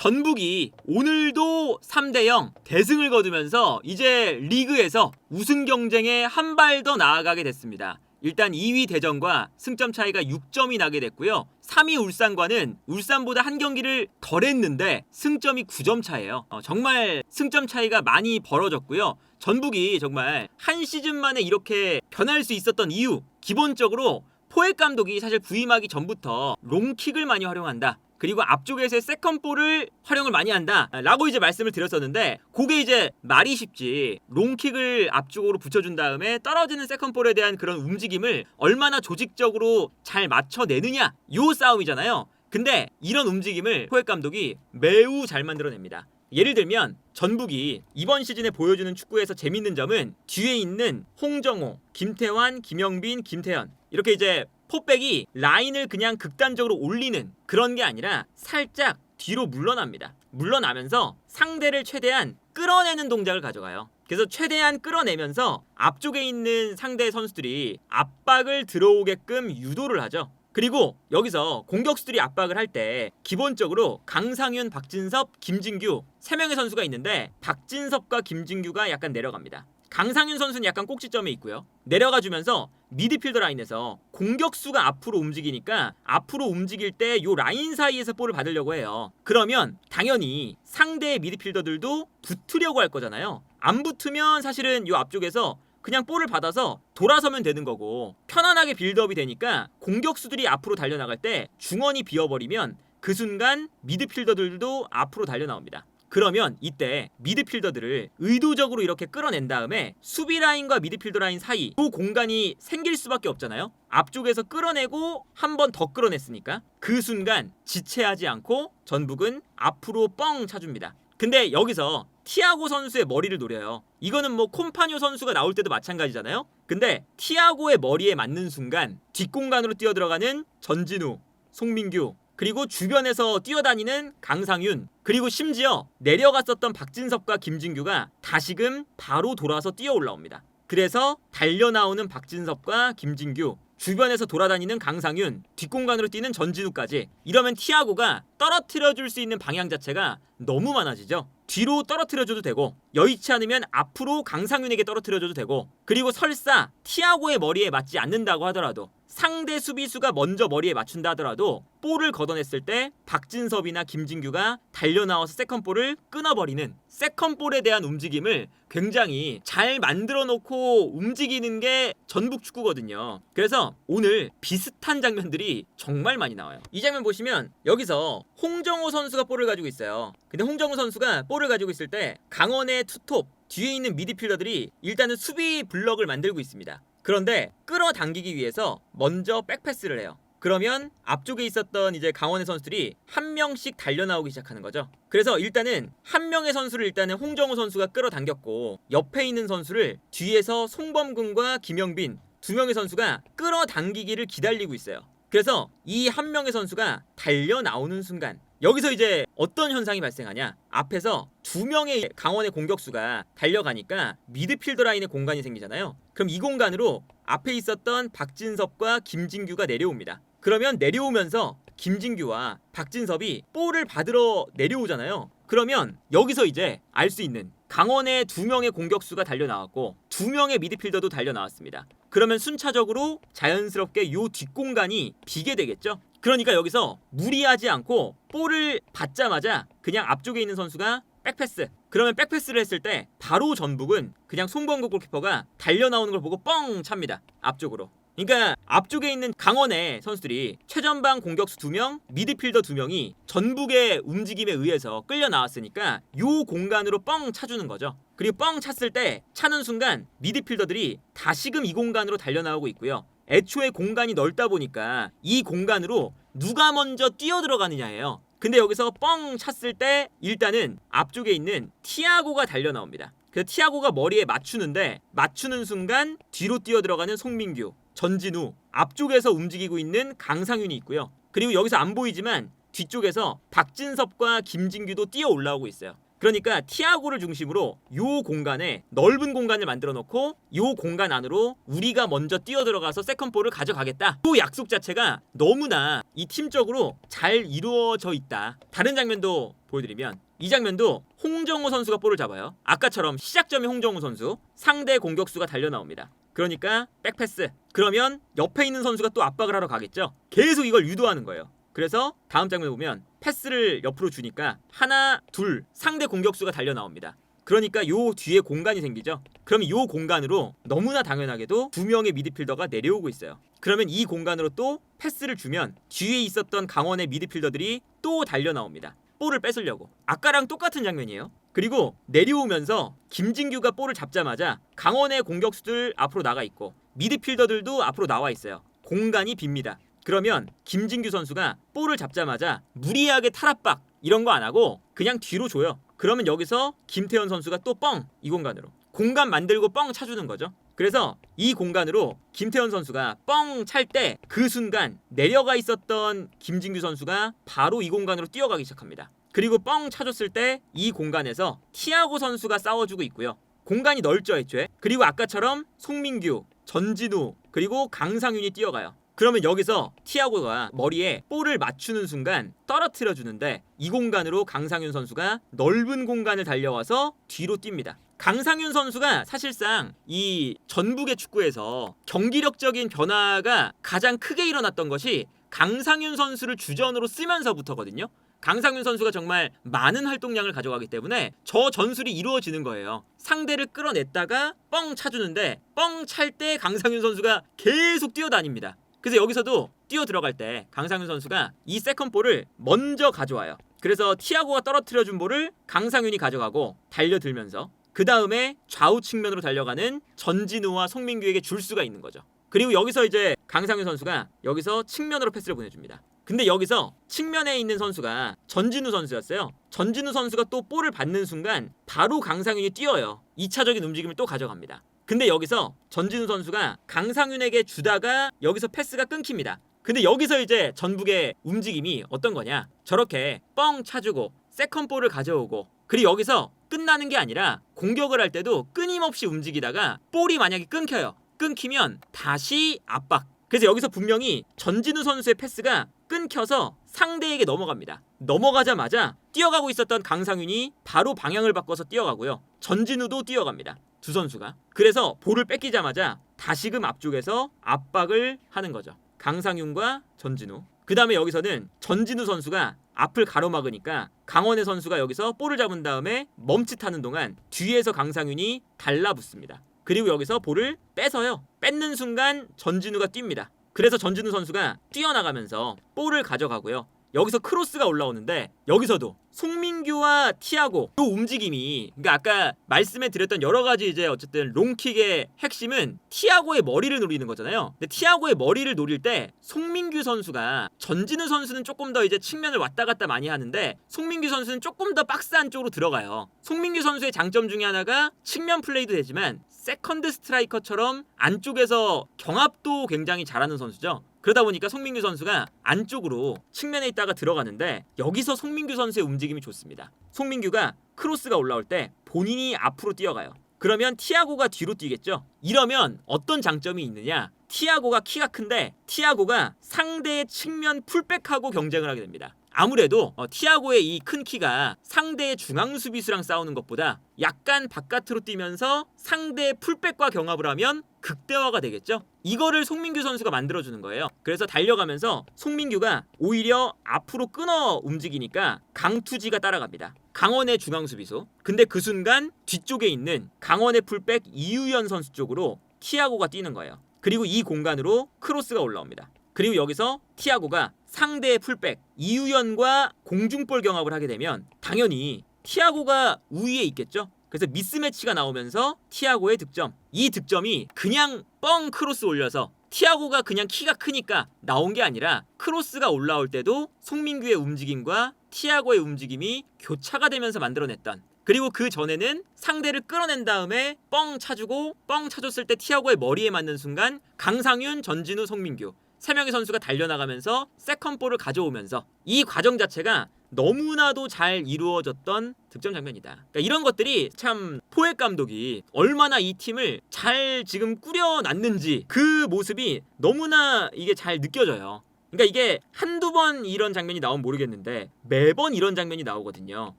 전북이 오늘도 3대0 대승을 거두면서 이제 리그에서 우승 경쟁에 한 발 더 나아가게 됐습니다. 일단 2위 대전과 승점 차이가 6점이 나게 됐고요. 3위 울산과는 울산보다 한 경기를 덜 했는데 승점이 9점 차예요. 정말 승점 차이가 많이 벌어졌고요. 전북이 정말 한 시즌 만에 이렇게 변할 수 있었던 이유, 기본적으로 포획 감독이 사실 부임하기 전부터 롱킥을 많이 활용한다, 그리고 앞쪽에서의 세컨볼을 활용을 많이 한다 라고 이제 말씀을 드렸었는데, 그게 이제 말이 쉽지, 롱킥을 앞쪽으로 붙여준 다음에 떨어지는 세컨볼에 대한 그런 움직임을 얼마나 조직적으로 잘 맞춰내느냐, 요 싸움이잖아요. 근데 이런 움직임을 포획 감독이 매우 잘 만들어냅니다. 예를 들면 전북이 이번 시즌에 보여주는 축구에서 재밌는 점은 뒤에 있는 홍정호, 김태환, 김영빈, 김태현, 이렇게 이제 포백이 라인을 그냥 극단적으로 올리는 그런 게 아니라 살짝 뒤로 물러납니다. 물러나면서 상대를 최대한 끌어내는 동작을 가져가요. 그래서 최대한 끌어내면서 앞쪽에 있는 상대 선수들이 압박을 들어오게끔 유도를 하죠. 그리고 여기서 공격수들이 압박을 할 때 기본적으로 강상윤, 박진섭, 김진규 3명의 선수가 있는데, 박진섭과 김진규가 약간 내려갑니다. 강상윤 선수는 약간 꼭지점에 있고요. 내려가주면서 미드필더 라인에서 공격수가 앞으로 움직이니까 앞으로 움직일 때 요 라인 사이에서 볼을 받으려고 해요. 그러면 당연히 상대의 미드필더들도 붙으려고 할 거잖아요. 안 붙으면 사실은 요 앞쪽에서 그냥 볼을 받아서 돌아서면 되는 거고, 편안하게 빌드업이 되니까 공격수들이 앞으로 달려나갈 때 중원이 비어버리면 그 순간 미드필더들도 앞으로 달려나옵니다. 그러면 이때 미드필더들을 의도적으로 이렇게 끌어낸 다음에 수비 라인과 미드필더 라인 사이 그 공간이 생길 수밖에 없잖아요. 앞쪽에서 끌어내고 한 번 더 끌어냈으니까 그 순간 지체하지 않고 전북은 앞으로 뻥 차줍니다. 근데 여기서 티아고 선수의 머리를 노려요. 이거는 뭐 콤파뇨 선수가 나올 때도 마찬가지잖아요. 근데 티아고의 머리에 맞는 순간 뒷공간으로 뛰어들어가는 전진우, 송민규, 그리고 주변에서 뛰어다니는 강상윤, 그리고 심지어 내려갔었던 박진섭과 김진규가 다시금 바로 돌아서 뛰어 올라옵니다. 그래서 달려나오는 박진섭과 김진규, 주변에서 돌아다니는 강상윤, 뒷공간으로 뛰는 전진우까지, 이러면 티아고가 떨어뜨려줄 수 있는 방향 자체가 너무 많아지죠. 뒤로 떨어뜨려줘도 되고, 여의치 않으면 앞으로 강상윤에게 떨어뜨려줘도 되고, 그리고 설사 티아고의 머리에 맞지 않는다고 하더라도, 상대 수비수가 먼저 머리에 맞춘다 하더라도 볼을 걷어냈을 때 박진섭이나 김진규가 달려나와서 세컨볼을 끊어버리는, 세컨볼에 대한 움직임을 굉장히 잘 만들어 놓고 움직이는 게 전북 축구거든요. 그래서 오늘 비슷한 장면들이 정말 많이 나와요. 이 장면 보시면 여기서 홍정호 선수가 볼을 가지고 있어요. 근데 홍정호 선수가 볼을 가지고 있을 때 강원의 투톱 뒤에 있는 미드필더들이 일단은 수비 블럭을 만들고 있습니다. 그런데 끌어당기기 위해서 먼저 백패스를 해요. 그러면 앞쪽에 있었던 이제 강원의 선수들이 한 명씩 달려나오기 시작하는 거죠. 그래서 일단은 한 명의 선수를 일단은 홍정호 선수가 끌어당겼고, 옆에 있는 선수를 뒤에서 송범근과 김영빈 2명의 선수가 끌어당기기를 기다리고 있어요. 그래서 이 한 명의 선수가 달려나오는 순간 여기서 이제 어떤 현상이 발생하냐, 앞에서 2명의 강원의 공격수가 달려가니까 미드필더 라인에 공간이 생기잖아요. 그럼 이 공간으로 앞에 있었던 박진섭과 김진규가 내려옵니다. 그러면 내려오면서 김진규와 박진섭이 볼을 받으러 내려오잖아요. 그러면 여기서 이제 알 수 있는, 강원의 2명의 공격수가 달려나왔고 2명의 미드필더도 달려나왔습니다. 그러면 순차적으로 자연스럽게 요 뒷공간이 비게 되겠죠. 그러니까 여기서 무리하지 않고 볼을 받자마자 그냥 앞쪽에 있는 선수가 백패스, 그러면 백패스를 했을 때 바로 전북은 그냥 송범구 골키퍼가 달려나오는 걸 보고 뻥 찹니다. 앞쪽으로. 그러니까 앞쪽에 있는 강원의 선수들이 최전방 공격수 2명, 미드필더 2명이 전북의 움직임에 의해서 끌려 나왔으니까 요 공간으로 뻥 차주는 거죠. 그리고 뻥 찼을 때 차는 순간 미드필더들이 다시금 이 공간으로 달려나오고 있고요. 애초에 공간이 넓다 보니까 이 공간으로 누가 먼저 뛰어들어가느냐예요. 근데 여기서 뻥 찼을 때 일단은 앞쪽에 있는 티아고가 달려나옵니다. 그래서 티아고가 머리에 맞추는데, 맞추는 순간 뒤로 뛰어들어가는 송민규, 전진우, 앞쪽에서 움직이고 있는 강상윤이 있고요. 그리고 여기서 안 보이지만 뒤쪽에서 박진섭과 김진규도 뛰어 올라오고 있어요. 그러니까 티아고를 중심으로 요 공간에 넓은 공간을 만들어 놓고 요 공간 안으로 우리가 먼저 뛰어 들어가서 세컨볼을 가져가겠다. 그 약속 자체가 너무나 이 팀적으로 잘 이루어져 있다. 다른 장면도 보여드리면 이 장면도 홍정호 선수가 볼을 잡아요. 아까처럼 시작점이 홍정호 선수, 상대 공격수가 달려 나옵니다. 그러니까 백패스. 그러면 옆에 있는 선수가 또 압박을 하러 가겠죠. 계속 이걸 유도하는 거예요. 그래서 다음 장면 보면 패스를 옆으로 주니까 하나, 둘 상대 공격수가 달려 나옵니다. 그러니까 요 뒤에 공간이 생기죠. 그러면 요 공간으로 너무나 당연하게도 두 명의 미드필더가 내려오고 있어요. 그러면 이 공간으로 또 패스를 주면 뒤에 있었던 강원의 미드필더들이 또 달려 나옵니다. 볼을 뺏으려고. 아까랑 똑같은 장면이에요. 그리고 내려오면서 김진규가 볼을 잡자마자 강원의 공격수들 앞으로 나가 있고 미드필더들도 앞으로 나와 있어요. 공간이 빕니다. 그러면 김진규 선수가 볼을 잡자마자 무리하게 탈압박 이런 거 안 하고 그냥 뒤로 줘요. 그러면 여기서 김태현 선수가 또 뻥 이 공간으로 공간 만들고 뻥 차주는 거죠. 그래서 이 공간으로 김태현 선수가 뻥 찰 때 그 순간 내려가 있었던 김진규 선수가 바로 이 공간으로 뛰어가기 시작합니다. 그리고 뻥 차줬을 때 이 공간에서 티아고 선수가 싸워주고 있고요. 공간이 넓죠 애초에. 그리고 아까처럼 송민규, 전진우 그리고 강상윤이 뛰어가요. 그러면 여기서 티아고가 머리에 볼을 맞추는 순간 떨어뜨려 주는데 이 공간으로 강상윤 선수가 넓은 공간을 달려와서 뒤로 뜁니다. 강상윤 선수가 사실상 이 전북의 축구에서 경기력적인 변화가 가장 크게 일어났던 것이 강상윤 선수를 주전으로 쓰면서부터거든요. 강상윤 선수가 정말 많은 활동량을 가져가기 때문에 저 전술이 이루어지는 거예요. 상대를 끌어냈다가 뻥 차주는데 뻥 찰 때 강상윤 선수가 계속 뛰어다닙니다. 그래서 여기서도 뛰어 들어갈 때 강상윤 선수가 이 세컨볼을 먼저 가져와요. 그래서 티아고가 떨어뜨려준 볼을 강상윤이 가져가고 달려들면서 그 다음에 좌우 측면으로 달려가는 전진우와 송민규에게 줄 수가 있는 거죠. 그리고 여기서 이제 강상윤 선수가 여기서 측면으로 패스를 보내줍니다. 근데 여기서 측면에 있는 선수가 전진우 선수였어요. 전진우 선수가 또 볼을 받는 순간 바로 강상윤이 뛰어요. 2차적인 움직임을 또 가져갑니다. 근데 여기서 전진우 선수가 강상윤에게 주다가 여기서 패스가 끊깁니다. 근데 여기서 이제 전북의 움직임이 어떤 거냐, 저렇게 뻥 차주고 세컨볼을 가져오고 그리고 여기서 끝나는 게 아니라 공격을 할 때도 끊임없이 움직이다가 볼이 만약에 끊겨요. 끊기면 다시 압박. 그래서 여기서 분명히 전진우 선수의 패스가 끊겨서 상대에게 넘어갑니다. 넘어가자마자 뛰어가고 있었던 강상윤이 바로 방향을 바꿔서 뛰어가고요. 전진우도 뛰어갑니다. 두 선수가. 그래서 볼을 뺏기자마자 다시금 앞쪽에서 압박을 하는 거죠. 강상윤과 전진우. 그 다음에 여기서는 전진우 선수가 앞을 가로막으니까 강원의 선수가 여기서 볼을 잡은 다음에 멈칫하는 동안 뒤에서 강상윤이 달라붙습니다. 그리고 여기서 볼을 뺏어요. 뺏는 순간 전진우가 뜁니다. 그래서 전진우 선수가 뛰어나가면서 볼을 가져가고요. 여기서 크로스가 올라오는데 여기서도 송민규와 티아고 이 움직임이, 그러니까 아까 말씀해 드렸던 여러 가지 이제 어쨌든 롱킥의 핵심은 티아고의 머리를 노리는 거잖아요. 근데 티아고의 머리를 노릴 때 송민규 선수가, 전진우 선수는 조금 더 이제 측면을 왔다 갔다 많이 하는데 송민규 선수는 조금 더 박스 안쪽으로 들어가요. 송민규 선수의 장점 중에 하나가 측면 플레이도 되지만 세컨드 스트라이커처럼 안쪽에서 경합도 굉장히 잘하는 선수죠. 그러다 보니까 송민규 선수가 안쪽으로 측면에 있다가 들어가는데 여기서 송민규 선수의 움직임이 좋습니다. 송민규가 크로스가 올라올 때 본인이 앞으로 뛰어가요. 그러면 티아고가 뒤로 뛰겠죠. 이러면 어떤 장점이 있느냐, 티아고가 키가 큰데 티아고가 상대의 측면 풀백하고 경쟁을 하게 됩니다. 아무래도 티아고의 이 큰 키가 상대의 중앙 수비수랑 싸우는 것보다 약간 바깥으로 뛰면서 상대의 풀백과 경합을 하면 극대화가 되겠죠. 이거를 송민규 선수가 만들어주는 거예요. 그래서 달려가면서 송민규가 오히려 앞으로 끊어 움직이니까 강투지가 따라갑니다. 강원의 중앙 수비수. 근데 그 순간 뒤쪽에 있는 강원의 풀백 이유연 선수 쪽으로 티아고가 뛰는 거예요. 그리고 이 공간으로 크로스가 올라옵니다. 그리고 여기서 티아고가 상대의 풀백 이유연과 공중볼 경합을 하게 되면 당연히 티아고가 우위에 있겠죠. 그래서 미스매치가 나오면서 티아고의 득점, 이 득점이 그냥 뻥 크로스 올려서 티아고가 그냥 키가 크니까 나온 게 아니라 크로스가 올라올 때도 송민규의 움직임과 티아고의 움직임이 교차가 되면서 만들어냈던, 그리고 그 전에는 상대를 끌어낸 다음에 뻥 차주고 뻥 차줬을 때 티아고의 머리에 맞는 순간 강상윤, 전진우, 송민규 3명의 선수가 달려나가면서 세컨볼을 가져오면서 이 과정 자체가 너무나도 잘 이루어졌던 득점 장면이다. 그러니까 이런 것들이 참 포획 감독이 얼마나 이 팀을 잘 지금 꾸려놨는지 그 모습이 너무나 이게 잘 느껴져요. 그러니까 이게 한두 번 이런 장면이 나오면 모르겠는데 매번 이런 장면이 나오거든요.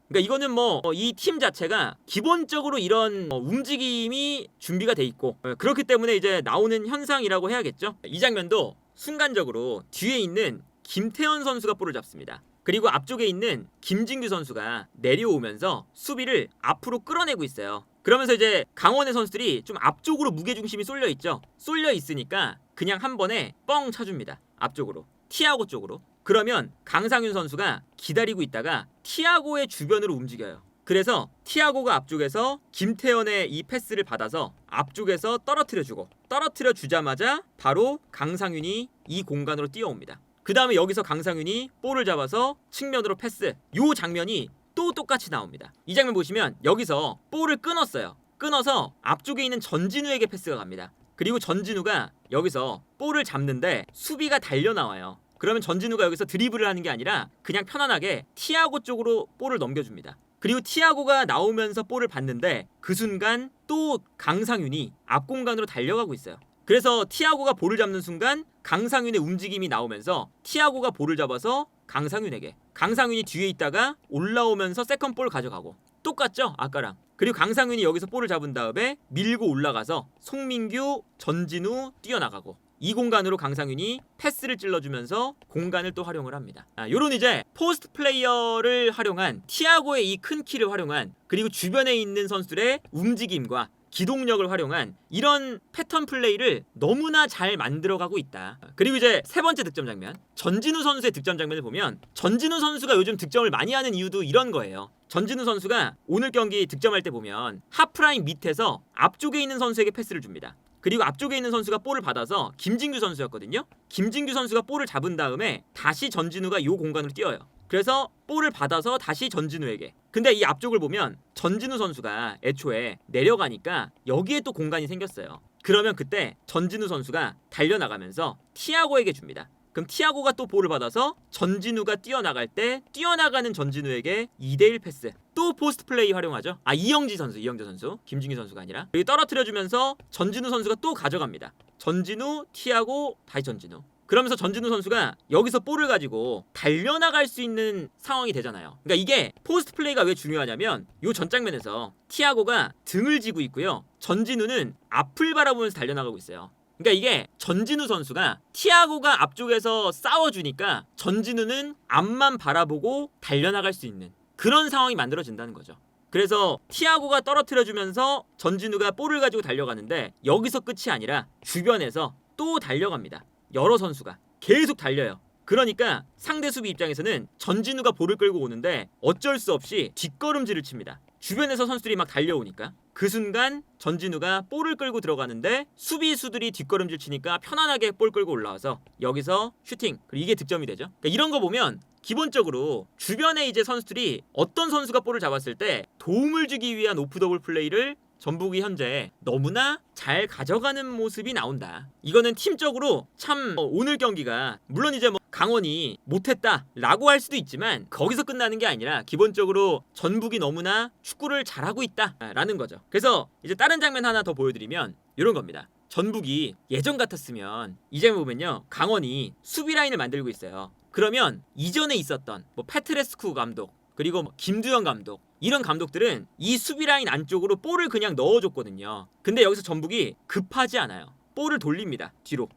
그러니까 이거는 뭐 이 팀 자체가 기본적으로 이런 움직임이 준비가 돼 있고 그렇기 때문에 이제 나오는 현상이라고 해야겠죠. 이 장면도 순간적으로 뒤에 있는 김태현 선수가 볼을 잡습니다. 그리고 앞쪽에 있는 김진규 선수가 내려오면서 수비를 앞으로 끌어내고 있어요. 그러면서 이제 강원의 선수들이 좀 앞쪽으로 무게중심이 쏠려 있죠. 쏠려 있으니까 그냥 한 번에 뻥 차줍니다. 앞쪽으로. 티아고 쪽으로. 그러면 강상윤 선수가 기다리고 있다가 티아고의 주변으로 움직여요. 그래서 티아고가 앞쪽에서 김태현의 이 패스를 받아서 앞쪽에서 떨어뜨려주고 떨어뜨려 주자마자 바로 강상윤이 이 공간으로 뛰어옵니다. 그 다음에 여기서 강상윤이 볼을 잡아서 측면으로 패스. 요 장면이 또 똑같이 나옵니다. 이 장면 보시면 여기서 볼을 끊었어요. 끊어서 앞쪽에 있는 전진우에게 패스가 갑니다. 그리고 전진우가 여기서 볼을 잡는데 수비가 달려나와요. 그러면 전진우가 여기서 드리블을 하는 게 아니라 그냥 편안하게 티아고 쪽으로 볼을 넘겨줍니다. 그리고 티아고가 나오면서 볼을 받는데 그 순간 또 강상윤이 앞 공간으로 달려가고 있어요. 그래서 티아고가 볼을 잡는 순간 강상윤의 움직임이 나오면서 티아고가 볼을 잡아서 강상윤에게, 강상윤이 뒤에 있다가 올라오면서 세컨볼 가져가고 똑같죠? 아까랑. 그리고 강상윤이 여기서 볼을 잡은 다음에 밀고 올라가서 송민규, 전진우 뛰어나가고 이 공간으로 강상윤이 패스를 찔러주면서 공간을 또 활용을 합니다. 요런 이제 포스트 플레이어를 활용한 티아고의 이 큰 키를 활용한 그리고 주변에 있는 선수들의 움직임과 기동력을 활용한 이런 패턴 플레이를 너무나 잘 만들어가고 있다. 그리고 이제 세 번째 득점 장면, 전진우 선수의 득점 장면을 보면 전진우 선수가 요즘 득점을 많이 하는 이유도 이런 거예요. 전진우 선수가 오늘 경기 득점할 때 보면 하프라인 밑에서 앞쪽에 있는 선수에게 패스를 줍니다. 그리고 앞쪽에 있는 선수가 볼을 받아서 김진규 선수였거든요. 김진규 선수가 볼을 잡은 다음에 다시 전진우가 이 공간으로 뛰어요. 그래서 볼을 받아서 다시 전진우에게. 근데 이 앞쪽을 보면 전진우 선수가 애초에 내려가니까 여기에 또 공간이 생겼어요. 그러면 그때 전진우 선수가 달려나가면서 티아고에게 줍니다. 그럼 티아고가 또 볼을 받아서 전진우가 뛰어나갈 때 뛰어나가는 전진우에게 2대1 패스. 또 포스트 플레이 활용하죠. 이영재 선수. 김진규 선수가 아니라. 여기 떨어뜨려주면서 전진우 선수가 또 가져갑니다. 전진우, 티아고, 다시 전진우. 그러면서 전진우 선수가 여기서 볼을 가지고 달려나갈 수 있는 상황이 되잖아요. 그러니까 이게 포스트 플레이가 왜 중요하냐면 요 전 장면에서 티아고가 등을 지고 있고요. 전진우는 앞을 바라보면서 달려나가고 있어요. 그러니까 이게 전진우 선수가 티아고가 앞쪽에서 싸워주니까 전진우는 앞만 바라보고 달려나갈 수 있는 그런 상황이 만들어진다는 거죠. 그래서 티아고가 떨어뜨려주면서 전진우가 볼을 가지고 달려가는데 여기서 끝이 아니라 주변에서 또 달려갑니다. 여러 선수가 계속 달려요. 그러니까 상대 수비 입장에서는 전진우가 볼을 끌고 오는데 어쩔 수 없이 뒷걸음질을 칩니다. 주변에서 선수들이 막 달려오니까 그 순간 전진우가 볼을 끌고 들어가는데 수비수들이 뒷걸음질 치니까 편안하게 볼 끌고 올라와서 여기서 슈팅, 그리고 이게 득점이 되죠. 그러니까 이런 거 보면 기본적으로 주변에 이제 선수들이 어떤 선수가 볼을 잡았을 때 도움을 주기 위한 오프 더블 플레이를 전북이 현재 너무나 잘 가져가는 모습이 나온다. 이거는 팀적으로 참 오늘 경기가 물론 이제 강원이 못했다라고 할 수도 있지만 거기서 끝나는 게 아니라 기본적으로 전북이 너무나 축구를 잘하고 있다라는 거죠. 그래서 이제 다른 장면 하나 더 보여드리면 이런 겁니다. 전북이 예전 같았으면 이 장면 보면요, 강원이 수비 라인을 만들고 있어요. 그러면 이전에 있었던 페트레스쿠 감독 그리고 김두현 감독 이런 감독들은 이 수비 라인 안쪽으로 볼을 그냥 넣어줬거든요. 근데 여기서 전북이 급하지 않아요. 볼을 돌립니다. 뒤로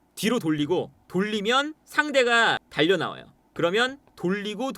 돌리면 상대가 달려나와요. 그러면 돌리고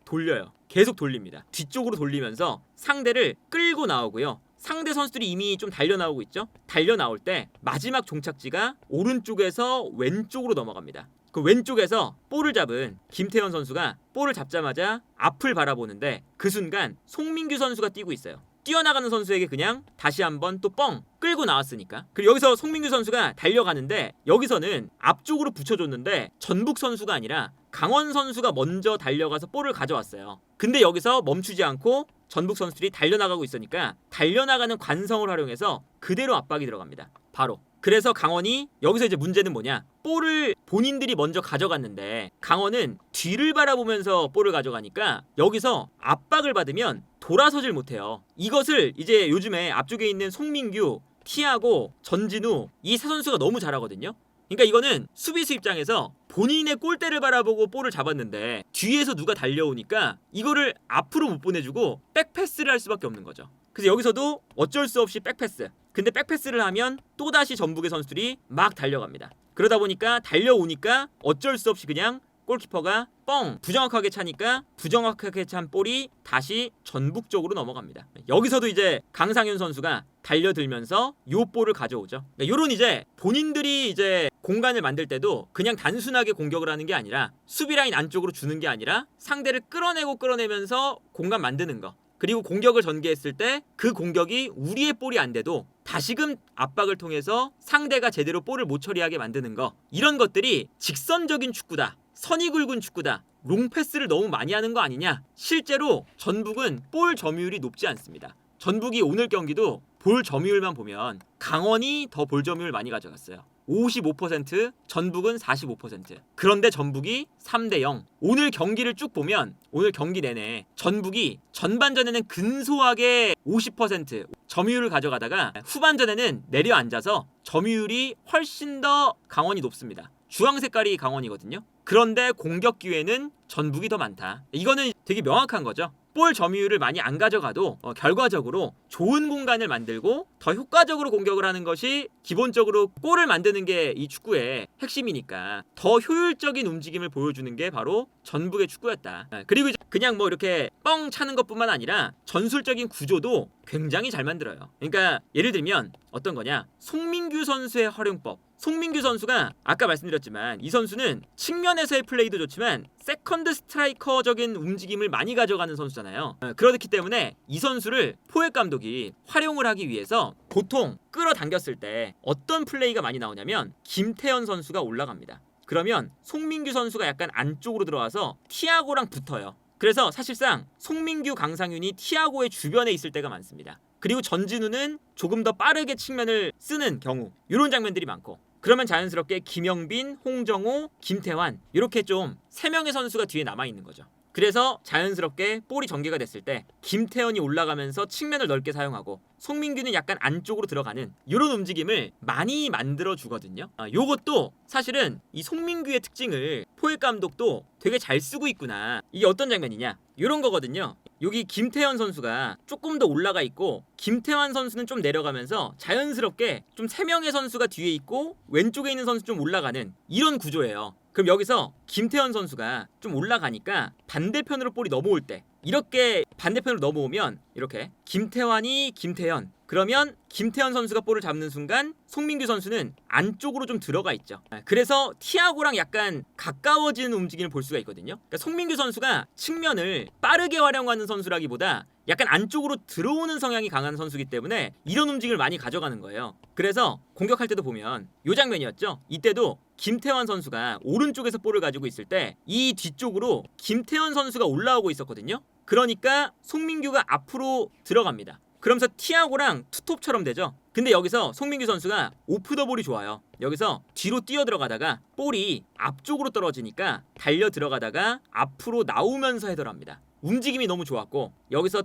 돌려요. 계속 돌립니다. 뒤쪽으로 돌리면서 상대를 끌고 나오고요. 상대 선수들이 이미 좀 달려나오고 있죠. 달려나올 때 마지막 종착지가 오른쪽에서 왼쪽으로 넘어갑니다. 그 왼쪽에서 볼을 잡은 김태현 선수가 볼을 잡자마자 앞을 바라보는데 그 순간 송민규 선수가 뛰고 있어요. 뛰어나가는 선수에게 그냥 다시 한번 또 뻥 끌고 나왔으니까. 그리고 여기서 송민규 선수가 달려가는데 여기서는 앞쪽으로 붙여줬는데 전북 선수가 아니라 강원 선수가 먼저 달려가서 볼을 가져왔어요. 근데 여기서 멈추지 않고 전북 선수들이 달려나가고 있으니까 달려나가는 관성을 활용해서 그대로 압박이 들어갑니다. 바로 그래서 강원이 여기서 이제 문제는 뭐냐? 볼을 본인들이 먼저 가져갔는데 강원은 뒤를 바라보면서 볼을 가져가니까 여기서 압박을 받으면 돌아서질 못해요. 이것을 이제 요즘에 앞쪽에 있는 송민규, 티아고, 전진우 이 세 선수가 너무 잘하거든요. 그러니까 이거는 수비수 입장에서 본인의 골대를 바라보고 볼을 잡았는데 뒤에서 누가 달려오니까 이거를 앞으로 못 보내주고 백패스를 할 수밖에 없는 거죠. 그래서 여기서도 어쩔 수 없이 백패스. 근데 백패스를 하면 또다시 전북의 선수들이 막 달려갑니다. 그러다 보니까 달려오니까 어쩔 수 없이 그냥 골키퍼가 뻥 부정확하게 차니까 부정확하게 찬 볼이 다시 전북 쪽으로 넘어갑니다. 여기서도 이제 강상윤 선수가 달려들면서 요 볼을 가져오죠. 요런 이제 본인들이 이제 공간을 만들 때도 그냥 단순하게 공격을 하는 게 아니라 수비 라인 안쪽으로 주는 게 아니라 상대를 끌어내면서 공간 만드는 거. 그리고 공격을 전개했을 때 그 공격이 우리의 볼이 안 돼도 다시금 압박을 통해서 상대가 제대로 볼을 못 처리하게 만드는 거. 이런 것들이 직선적인 축구다. 선이 굵은 축구다. 롱패스를 너무 많이 하는 거 아니냐. 실제로 전북은 볼 점유율이 높지 않습니다. 전북이 오늘 경기도 볼 점유율만 보면 강원이 더 볼 점유율 많이 가져갔어요. 55%, 전북은 45%. 그런데 전북이 3대0. 오늘 경기를 쭉 보면 오늘 경기 내내 전북이 전반전에는 근소하게 50% 점유율을 가져가다가 후반전에는 내려앉아서 점유율이 훨씬 더 강원이 높습니다. 주황 색깔이 강원이거든요. 그런데 공격 기회는 전북이 더 많다. 이거는 되게 명확한 거죠. 볼 점유율을 많이 안 가져가도 결과적으로 좋은 공간을 만들고 더 효과적으로 공격을 하는 것이 기본적으로 골을 만드는 게 이 축구의 핵심이니까 더 효율적인 움직임을 보여주는 게 바로 전북의 축구였다. 그리고 그냥 뭐 이렇게 뻥 차는 것뿐만 아니라 전술적인 구조도 굉장히 잘 만들어요. 그러니까 예를 들면 어떤 거냐? 송민규 선수의 활용법. 송민규 선수가 아까 말씀드렸지만 이 선수는 측면에서의 플레이도 좋지만 세컨드 스트라이커적인 움직임을 많이 가져가는 선수잖아요. 그렇기 때문에 이 선수를 포획 감독이 활용을 하기 위해서 보통 끌어당겼을 때 어떤 플레이가 많이 나오냐면 김태현 선수가 올라갑니다. 그러면 송민규 선수가 약간 안쪽으로 들어와서 티아고랑 붙어요. 그래서 사실상 송민규, 강상윤이 티아고의 주변에 있을 때가 많습니다. 그리고 전진우는 조금 더 빠르게 측면을 쓰는 경우 이런 장면들이 많고 그러면 자연스럽게 김영빈, 홍정호, 김태환 이렇게 좀 3명의 선수가 뒤에 남아있는 거죠. 그래서 자연스럽게 볼이 전개가 됐을 때 김태현이 올라가면서 측면을 넓게 사용하고 송민규는 약간 안쪽으로 들어가는 이런 움직임을 많이 만들어 주거든요. 요것도 사실은 이 송민규의 특징을 포획 감독도 되게 잘 쓰고 있구나. 이게 어떤 장면이냐? 이런 거거든요. 여기 김태현 선수가 조금 더 올라가 있고 김태환 선수는 좀 내려가면서 자연스럽게 좀 3명의 선수가 뒤에 있고 왼쪽에 있는 선수 좀 올라가는 이런 구조예요. 그럼 여기서 김태현 선수가 좀 올라가니까 반대편으로 볼이 넘어올 때 이렇게 반대편으로 넘어오면 이렇게 김태환이 김태현 그러면 김태현 선수가 볼을 잡는 순간 송민규 선수는 안쪽으로 좀 들어가 있죠. 그래서 티아고랑 약간 가까워지는 움직임을 볼 수가 있거든요. 그러니까 송민규 선수가 측면을 빠르게 활용하는 선수라기보다 약간 안쪽으로 들어오는 성향이 강한 선수이기 때문에 이런 움직임을 많이 가져가는 거예요. 그래서 공격할 때도 보면 이 장면이었죠. 이때도 김태환 선수가 오른쪽에서 볼을 가지고 있을 때 이 뒤쪽으로 김태환 선수가 올라오고 있었거든요. 그러니까 송민규가 앞으로 들어갑니다. 그러면서 티아고랑 투톱처럼 되죠. 근데 여기서 송민규 선수가 오프 더 볼이 좋아요. 여기서 뒤로 뛰어 들어가다가 볼이 앞쪽으로 떨어지니까 달려 들어가다가 앞으로 나오면서 헤더를 합니다. 움직임이 너무 좋았고 여기서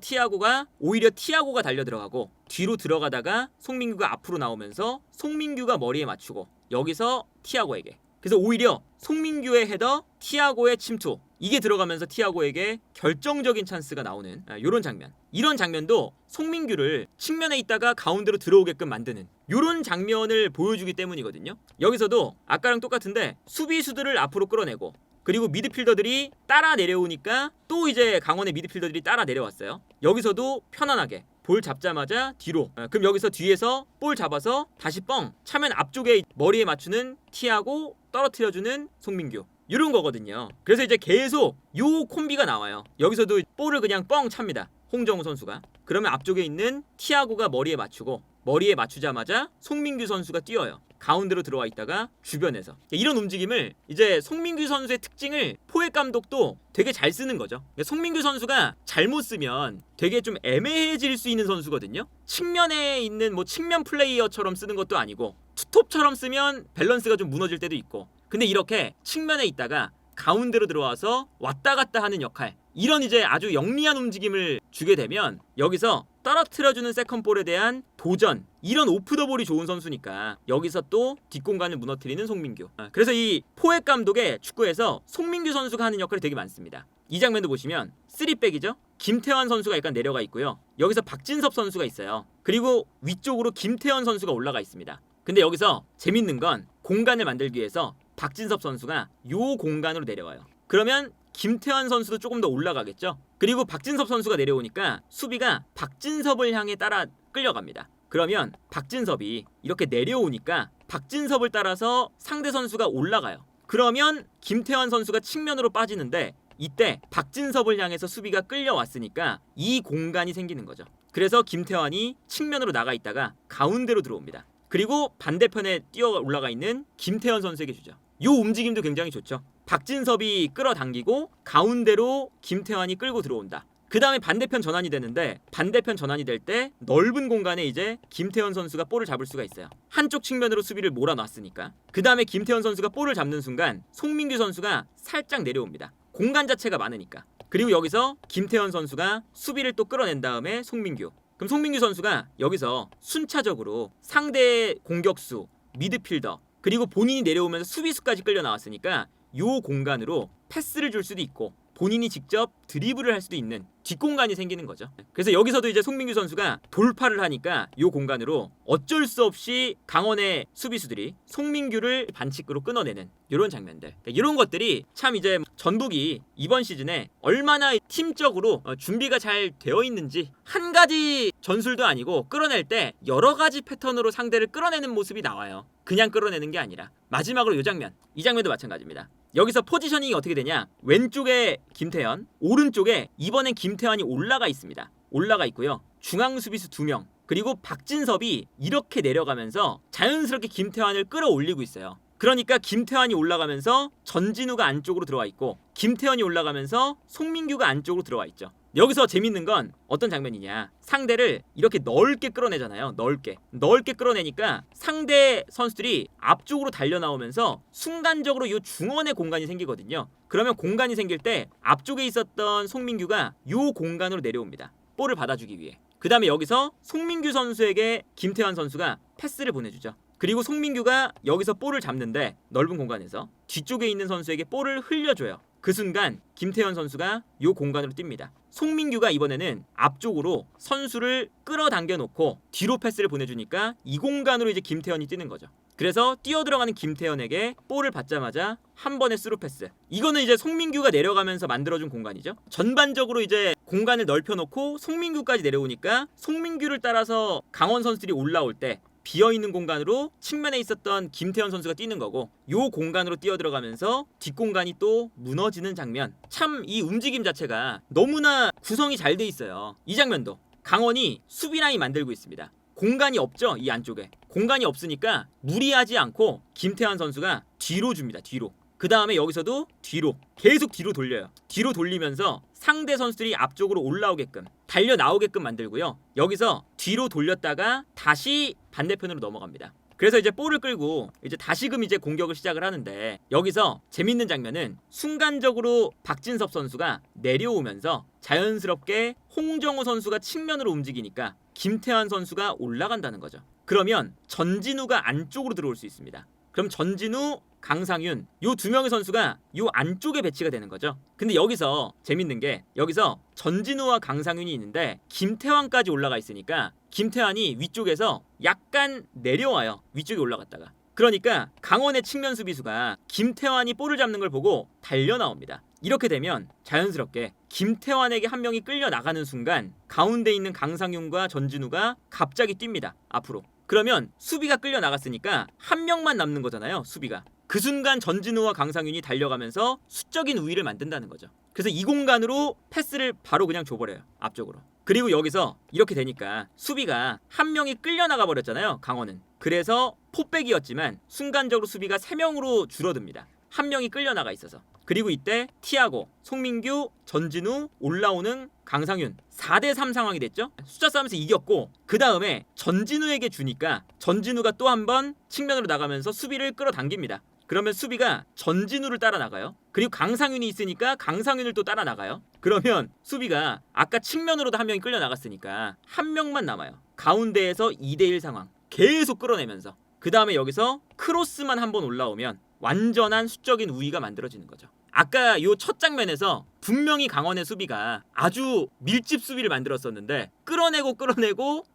오히려 티아고가 달려 들어가고 뒤로 들어가다가 송민규가 앞으로 나오면서 송민규가 머리에 맞추고 여기서 티아고에게 그래서 오히려 송민규의 헤더, 티아고의 침투 이게 들어가면서 티아고에게 결정적인 찬스가 나오는 이런 장면. 이런 장면도 송민규를 측면에 있다가 가운데로 들어오게끔 만드는 이런 장면을 보여주기 때문이거든요. 여기서도 아까랑 똑같은데 수비수들을 앞으로 끌어내고 그리고 미드필더들이 따라 내려오니까 또 이제 강원의 미드필더들이 따라 내려왔어요. 여기서도 편안하게 볼 잡자마자 뒤로 그럼 여기서 뒤에서 볼 잡아서 다시 뻥 차면 앞쪽에 머리에 맞추는 티아고 떨어뜨려주는 송민규 이런 거거든요. 그래서 이제 계속 요 콤비가 나와요. 여기서도 볼을 그냥 뻥 찹니다. 홍정우 선수가. 그러면 앞쪽에 있는 티아고가 머리에 맞추고 머리에 맞추자마자 송민규 선수가 뛰어요. 가운데로 들어와 있다가 주변에서 이런 움직임을 이제 송민규 선수의 특징을 포획 감독도 되게 잘 쓰는 거죠. 송민규 선수가 잘못 쓰면 되게 좀 애매해질 수 있는 선수거든요. 측면에 있는 뭐 측면 플레이어처럼 쓰는 것도 아니고 투톱처럼 쓰면 밸런스가 좀 무너질 때도 있고, 근데 이렇게 측면에 있다가 가운데로 들어와서 왔다 갔다 하는 역할, 이런 이제 아주 영리한 움직임을 주게 되면 여기서 떨어뜨려주는 세컨볼에 대한 도전, 이런 오프 더 볼이 좋은 선수니까 여기서 또 뒷공간을 무너뜨리는 송민규. 그래서 이 포획 감독의 축구에서 송민규 선수가 하는 역할이 되게 많습니다. 이 장면도 보시면 3백이죠. 김태환 선수가 약간 내려가 있고요. 여기서 박진섭 선수가 있어요. 그리고 위쪽으로 김태현 선수가 올라가 있습니다. 근데 여기서 재밌는 건 공간을 만들기 위해서 박진섭 선수가 요 공간으로 내려와요. 그러면 김태환 선수도 조금 더 올라가겠죠. 그리고 박진섭 선수가 내려오니까 수비가 박진섭을 향해 따라 끌려갑니다. 그러면 박진섭이 이렇게 내려오니까 박진섭을 따라서 상대 선수가 올라가요. 그러면 김태환 선수가 측면으로 빠지는데 이때 박진섭을 향해서 수비가 끌려왔으니까 이 공간이 생기는 거죠. 그래서 김태환이 측면으로 나가 있다가 가운데로 들어옵니다. 그리고 반대편에 뛰어 올라가 있는 김태현 선수에게 주죠. 이 움직임도 굉장히 좋죠. 박진섭이 끌어당기고 가운데로 김태환이 끌고 들어온다. 그 다음에 반대편 전환이 되는데, 반대편 전환이 될 때 넓은 공간에 이제 김태현 선수가 볼을 잡을 수가 있어요. 한쪽 측면으로 수비를 몰아놨으니까. 그 다음에 김태현 선수가 볼을 잡는 순간 송민규 선수가 살짝 내려옵니다. 공간 자체가 많으니까. 그리고 여기서 김태현 선수가 수비를 또 끌어낸 다음에 송민규. 그럼 송민규 선수가 여기서 순차적으로 상대의 공격수, 미드필더, 그리고 본인이 내려오면서 수비수까지 끌려 나왔으니까 요 공간으로 패스를 줄 수도 있고 본인이 직접 드리블을 할 수도 있는 뒷공간이 생기는 거죠. 그래서 여기서도 이제 송민규 선수가 돌파를 하니까 요 공간으로 어쩔 수 없이 강원의 수비수들이 송민규를 반칙으로 끊어내는 이런 장면들, 이런 것들이 참 이제 전북이 이번 시즌에 얼마나 팀적으로 준비가 잘 되어 있는지, 한 가지 전술도 아니고 끌어낼 때 여러 가지 패턴으로 상대를 끌어내는 모습이 나와요. 그냥 끌어내는 게 아니라. 마지막으로 이 장면도 마찬가지입니다. 여기서 포지셔닝이 어떻게 되냐, 왼쪽에 김태현, 오른쪽에 이번엔 김태환이 올라가 있습니다. 올라가 있고요. 중앙 수비수 2명, 그리고 박진섭이 이렇게 내려가면서 자연스럽게 김태환을 끌어올리고 있어요. 그러니까 김태환이 올라가면서 전진우가 안쪽으로 들어와 있고 김태현이 올라가면서 송민규가 안쪽으로 들어와 있죠. 여기서 재밌는 건 어떤 장면이냐, 상대를 이렇게 넓게 끌어내잖아요. 넓게 끌어내니까 상대 선수들이 앞쪽으로 달려나오면서 순간적으로 이 중원에 공간이 생기거든요. 그러면 공간이 생길 때 앞쪽에 있었던 송민규가 이 공간으로 내려옵니다. 볼을 받아주기 위해. 그 다음에 여기서 송민규 선수에게 김태환 선수가 패스를 보내주죠. 그리고 송민규가 여기서 볼을 잡는데 넓은 공간에서 뒤쪽에 있는 선수에게 볼을 흘려줘요. 그 순간 김태현 선수가 이 공간으로 뜁니다. 송민규가 이번에는 앞쪽으로 선수를 끌어당겨 놓고 뒤로 패스를 보내주니까 이 공간으로 이제 김태현이 뛰는 거죠. 그래서 뛰어들어가는 김태현에게 볼을 받자마자 한 번의 스루 패스. 이거는 이제 송민규가 내려가면서 만들어준 공간이죠. 전반적으로 이제 공간을 넓혀놓고 송민규까지 내려오니까 송민규를 따라서 강원 선수들이 올라올 때 비어있는 공간으로 측면에 있었던 김태현 선수가 뛰는 거고, 요 공간으로 뛰어들어가면서 뒷공간이 또 무너지는 장면. 참 이 움직임 자체가 너무나 구성이 잘 돼 있어요. 이 장면도 강원이 수비라인 만들고 있습니다. 공간이 없죠. 이 안쪽에 공간이 없으니까 무리하지 않고 김태환 선수가 뒤로 줍니다. 뒤로. 그 다음에 여기서도 뒤로, 계속 뒤로 돌려요. 뒤로 돌리면서 상대 선수들이 앞쪽으로 올라오게끔, 달려 나오게끔 만들고요. 여기서 뒤로 돌렸다가 다시 반대편으로 넘어갑니다. 그래서 이제 볼을 끌고 이제 다시금 이제 공격을 시작을 하는데, 여기서 재밌는 장면은 순간적으로 박진섭 선수가 내려오면서 자연스럽게 홍정호 선수가 측면으로 움직이니까 김태환 선수가 올라간다는 거죠. 그러면 전진우가 안쪽으로 들어올 수 있습니다. 그럼 전진우, 강상윤, 요 두 명의 선수가 요 안쪽에 배치가 되는 거죠. 근데 여기서 재밌는 게, 여기서 전진우와 강상윤이 있는데 김태환까지 올라가 있으니까 김태환이 위쪽에서 약간 내려와요. 위쪽에 올라갔다가. 그러니까 강원의 측면 수비수가 김태환이 볼을 잡는 걸 보고 달려 나옵니다. 이렇게 되면 자연스럽게 김태환에게 한 명이 끌려 나가는 순간 가운데 있는 강상윤과 전진우가 갑자기 뜁니다. 앞으로. 그러면 수비가 끌려 나갔으니까 한 명만 남는 거잖아요. 수비가. 그 순간 전진우와 강상윤이 달려가면서 수적인 우위를 만든다는 거죠. 그래서 이 공간으로 패스를 바로 그냥 줘버려요. 앞쪽으로. 그리고 여기서 이렇게 되니까 수비가 한 명이 끌려 나가 버렸잖아요. 강원은. 그래서 포백이었지만 순간적으로 수비가 3명으로 줄어듭니다. 한 명이 끌려나가 있어서. 그리고 이때 티아고, 송민규, 전진우, 올라오는 강상윤 4대3 상황이 됐죠. 숫자 싸움에서 이겼고 그 다음에 전진우에게 주니까 전진우가 또 한 번 측면으로 나가면서 수비를 끌어당깁니다. 그러면 수비가 전진우를 따라 나가요. 그리고 강상윤이 있으니까 강상윤을 또 따라 나가요. 그러면 수비가 아까 측면으로도 한 명이 끌려 나갔으니까 한 명만 남아요. 가운데에서 2대1 상황 계속 끌어내면서 그 다음에 여기서 크로스만 한번 올라오면 완전한 수적인 우위가 만들어지는 거죠. 아까 요 첫 장면에서 분명히 강원의 수비가 아주 밀집 수비를 만들었었는데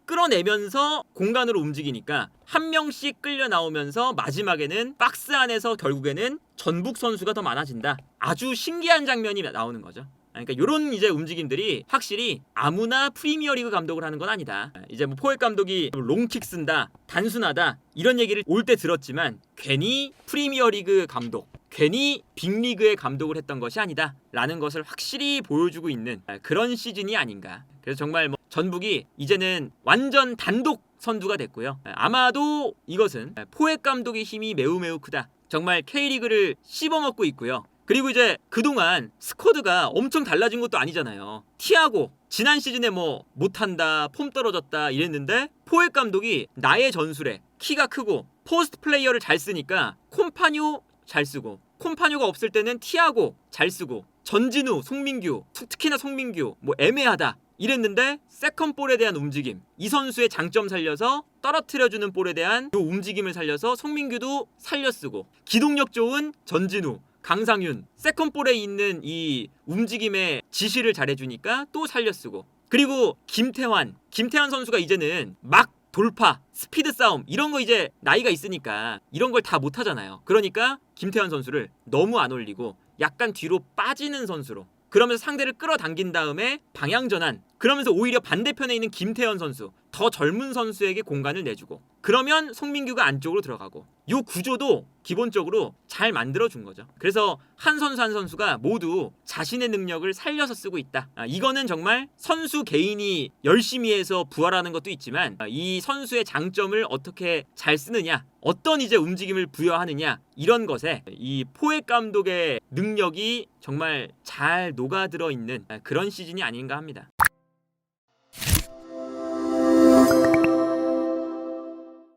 끌어내면서 공간으로 움직이니까 한 명씩 끌려 나오면서 마지막에는 박스 안에서 결국에는 전북 선수가 더 많아진다. 아주 신기한 장면이 나오는 거죠. 그러니까 이런 이제 움직임들이 확실히 아무나 프리미어리그 감독을 하는 건 아니다. 이제 뭐 포획 감독이 롱킥 쓴다, 단순하다 이런 얘기를 올 때 들었지만 괜히 프리미어리그 감독, 괜히 빅리그의 감독을 했던 것이 아니다 라는 것을 확실히 보여주고 있는 그런 시즌이 아닌가. 그래서 정말 뭐 전북이 이제는 완전 단독 선두가 됐고요. 아마도 이것은 포획 감독의 힘이 매우 크다. 정말 K리그를 씹어먹고 있고요. 그리고 이제 그동안 스쿼드가 엄청 달라진 것도 아니잖아요. 티아고 지난 시즌에 뭐 못한다, 폼 떨어졌다 이랬는데 포획 감독이 나의 전술에 키가 크고 포스트 플레이어를 잘 쓰니까 콤파뇨 잘 쓰고 콤파뇨가 없을 때는 티아고 잘 쓰고 전진우, 송민규, 특히나 송민규 뭐 애매하다 이랬는데 세컨볼에 대한 움직임, 이 선수의 장점 살려서 떨어뜨려주는 볼에 대한 요 움직임을 살려서 송민규도 살려 쓰고 기동력 좋은 전진우, 강상윤 세컨볼에 있는 이 움직임의 지시를 잘해주니까 또 살려 쓰고 그리고 김태환 선수가 이제는 막 돌파, 스피드 싸움 이런 거 이제 나이가 있으니까 이런 걸 다 못하잖아요. 그러니까 김태환 선수를 너무 안 올리고 약간 뒤로 빠지는 선수로 그러면서 상대를 끌어당긴 다음에 방향 전환 그러면서 오히려 반대편에 있는 김태현 선수 더 젊은 선수에게 공간을 내주고 그러면 송민규가 안쪽으로 들어가고 이 구조도 기본적으로 잘 만들어준 거죠. 그래서 한 선수가 모두 자신의 능력을 살려서 쓰고 있다. 이거는 정말 선수 개인이 열심히 해서 부활하는 것도 있지만 이 선수의 장점을 어떻게 잘 쓰느냐 어떤 이제 움직임을 부여하느냐 이런 것에 이 포획 감독의 능력이 정말 잘 녹아들어 있는 그런 시즌이 아닌가 합니다.